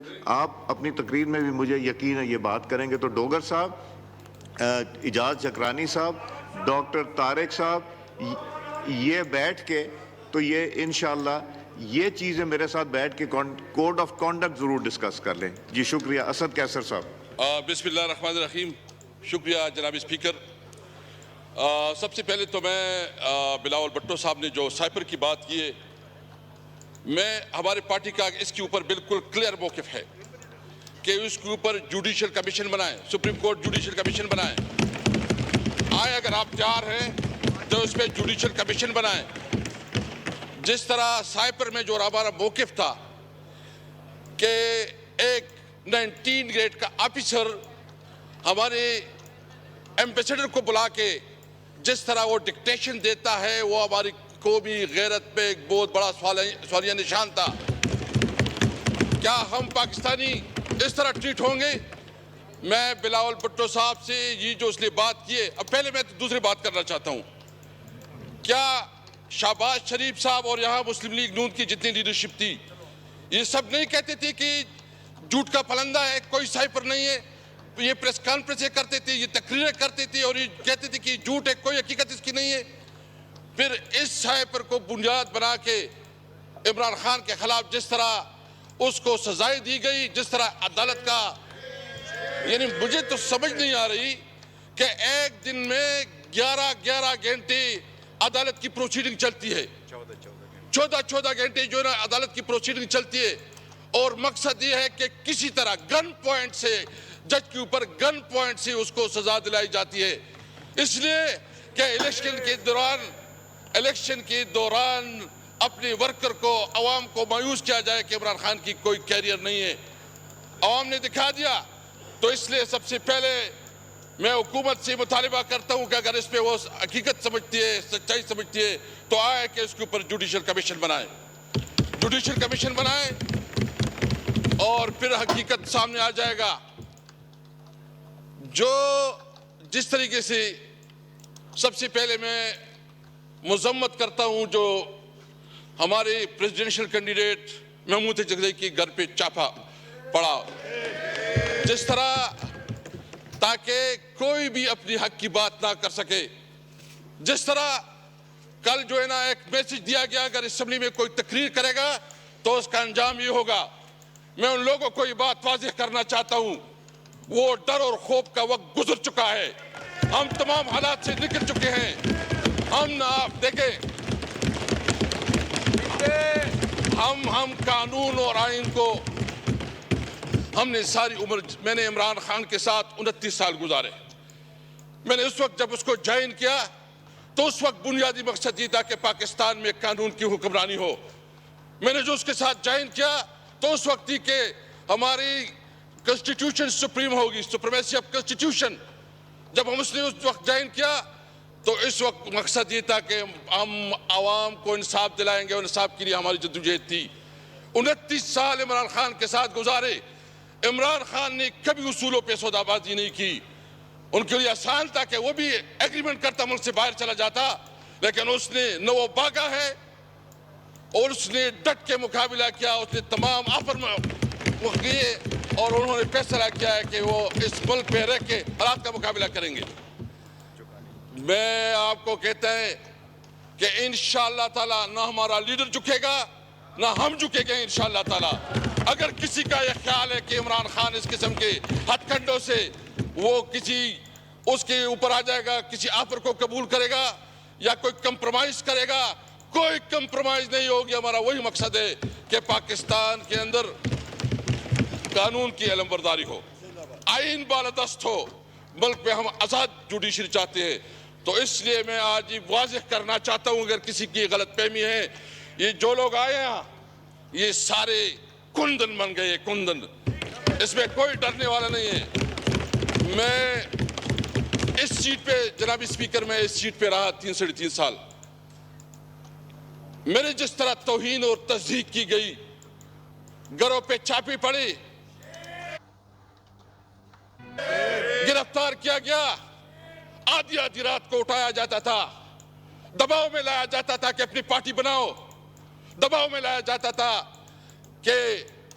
آپ اپنی تقریر میں بھی مجھے یقین ہے یہ بات کریں گے تو ڈوگر صاحب، اجاز چکرانی صاحب، ڈاکٹر طارق صاحب، یہ بیٹھ کے تو یہ انشاءاللہ یہ چیزیں میرے ساتھ بیٹھ کے کوڈ آف کانڈکٹ ضرور ڈسکس کر لیں۔ جی شکریہ۔ اسد کیسر صاحب۔ بسم اللہ الرحمن الرحیم۔ شکریہ جناب اسپیکر۔ سب سے پہلے تو میں بلاول بھٹو صاحب نے جو سائپر کی بات کی ہے، میں ہمارے پارٹی کا اس کے اوپر بالکل کلیئر موقف ہے کہ اس کے اوپر جوڈیشل کمیشن بنائیں، سپریم کورٹ جوڈیشل کمیشن بنائیں۔ آئے اگر آپ تیار ہیں تو اس پہ جوڈیشل کمیشن بنائیں۔ جس طرح سائپر میں جو ہمارا موقف تھا کہ ایک 19 گریڈ کا آفیسر ہمارے ایمبیسڈر کو بلا کے جس طرح وہ ڈکٹیشن دیتا ہے، وہ ہماری قومی غیرت پہ ایک بہت بڑا سوالیہ نشان تھا۔ کیا ہم پاکستانی اس طرح ٹریٹ ہوں گے؟ میں بلاول بھٹو صاحب سے یہ جو اس نے بات کی ہے، اب پہلے میں دوسری بات کرنا چاہتا ہوں۔ کیا شہباز شریف صاحب اور یہاں مسلم لیگ نون کی جتنی لیڈرشپ تھی، یہ سب نہیں کہتے تھے کہ جھوٹ کا پلندہ ہے، کوئی سائپر نہیں ہے؟ یہ پریس کانفرنسیں کرتے تھے، یہ تقریریں کرتے تھے اور یہ کہتے تھے کہ جھوٹ ہے، کوئی حقیقت اس کی نہیں ہے۔ پھر اس سائپر کو بنیاد بنا کے عمران خان کے خلاف جس طرح اس کو سزائیں دی گئی، جس طرح عدالت کا، یعنی مجھے تو سمجھ نہیں آ رہی کہ ایک دن میں 11 گھنٹے عدالت کی پروسیڈنگ چلتی ہے، 14 گھنٹے جو ہے نا عدالت کی پروسیڈنگ چلتی ہے، اور مقصد یہ ہے کہ کسی طرح گن پوائنٹ سے جج کے اوپر گن پوائنٹ سے اس کو سزا دلائی جاتی ہے، اس لیے کہ الیکشن کے دوران اپنے ورکر کو، عوام کو مایوس کیا جائے کہ عمران خان کی کوئی کیریئر نہیں ہے۔ عوام نے دکھا دیا، تو اس لیے سب سے پہلے میں حکومت سے مطالبہ کرتا ہوں کہ اگر اس پہ وہ حقیقت سمجھتی ہے، سچائی سمجھتی ہے، تو آئے کہ اس کے اوپر جوڈیشل کمیشن بنائے، جوڈیشل کمیشن بنائے، اور پھر حقیقت سامنے آ جائے گا۔ جو جس طریقے سے سب سے پہلے میں مذمت کرتا ہوں جو ہمارے پریزیڈنشل کینڈیڈیٹ محمود جگدئی کے گھر پہ چھاپا پڑا، جس طرح تاکہ کوئی بھی اپنی حق کی بات نہ کر سکے، جس طرح کل جو ہے نا ایک میسج دیا گیا اگر اسمبلی میں کوئی تقریر کرے گا تو اس کا انجام یہ ہوگا۔ میں ان لوگوں کو یہ بات واضح کرنا چاہتا ہوں، وہ ڈر اور خوف کا وقت گزر چکا ہے، ہم تمام حالات سے نکل چکے ہیں۔ ہم نہ آپ دیکھیں، ہم قانون اور آئین کو ہم نے ساری عمر، میں نے عمران خان کے ساتھ 29 سال گزارے۔ میں نے اس وقت جب اس کو جوائن کیا تو اس وقت بنیادی مقصد یہ تھا کہ پاکستان میں قانون کی حکمرانی ہو۔ میں نے جو اس کے ساتھ جوائن کیا تو اس وقت تھی کہ ہماری کنسٹیٹیوشن سپریم ہوگی، سپریمیسی آف کنسٹیٹیوشن۔ جب ہم اس نے اس وقت جوائن کیا تو اس وقت مقصد یہ تھا کہ ہم عوام کو انصاف دلائیں گے، اور انصاف کے لیے ہماری جدوجہد تھی۔ 29 سال عمران خان کے ساتھ گزارے۔ عمران خان نے کبھی اصولوں پہ سودا بازی نہیں کی۔ ان کے لیے آسان تھا کہ وہ بھی ایگریمنٹ کرتا ملک سے باہر چلا جاتا، لیکن اس نے نہ وہ بھاگا ہے اور اس نے ڈٹ کے مقابلہ کیا، اس نے تمام آفر میں وہ کیے، اور انہوں نے فیصلہ کیا ہے کہ وہ اس ملک میں رہ کے حالات کا مقابلہ کریں گے۔ میں آپ کو کہتا ہے کہ انشاءاللہ تعالیٰ نہ ہمارا لیڈر جھکے گا نہ ہم جھکے گے انشاءاللہ تعالیٰ۔ اگر کسی کا یہ خیال ہے کہ عمران خان اس قسم کے ہتھ کنڈوں سے وہ کسی اس کے اوپر آ جائے گا، کسی آفر کو قبول کرے گا یا کوئی کمپرومائز کرے گا، کوئی کمپرومائز نہیں ہوگی۔ ہمارا وہی مقصد ہے کہ پاکستان کے اندر قانون کی علم برداری ہو، آئین بالادست ہو، ملک میں ہم آزاد جوڈیشری چاہتے ہیں۔ تو اس لیے میں آج یہ واضح کرنا چاہتا ہوں، اگر کسی کی غلط فہمی ہے، یہ جو لوگ آئے ہیں یہ سارے کندن بن گئے، کندن، اس میں کوئی ڈرنے والا نہیں ہے۔ میں اس سیٹ پہ جناب اسپیکر، میں اس سیٹ پہ رہا 3 ساڑھے 3 سال۔ میرے جس طرح توہین اور تضحیک کی گئی، گھروں پہ چھاپے پڑے، گرفتار کیا گیا، آدھی رات کو اٹھایا جاتا تھا، دباؤ میں لایا جاتا تھا کہ اپنی پارٹی بناؤ، دباؤ میں لایا جاتا تھا کہ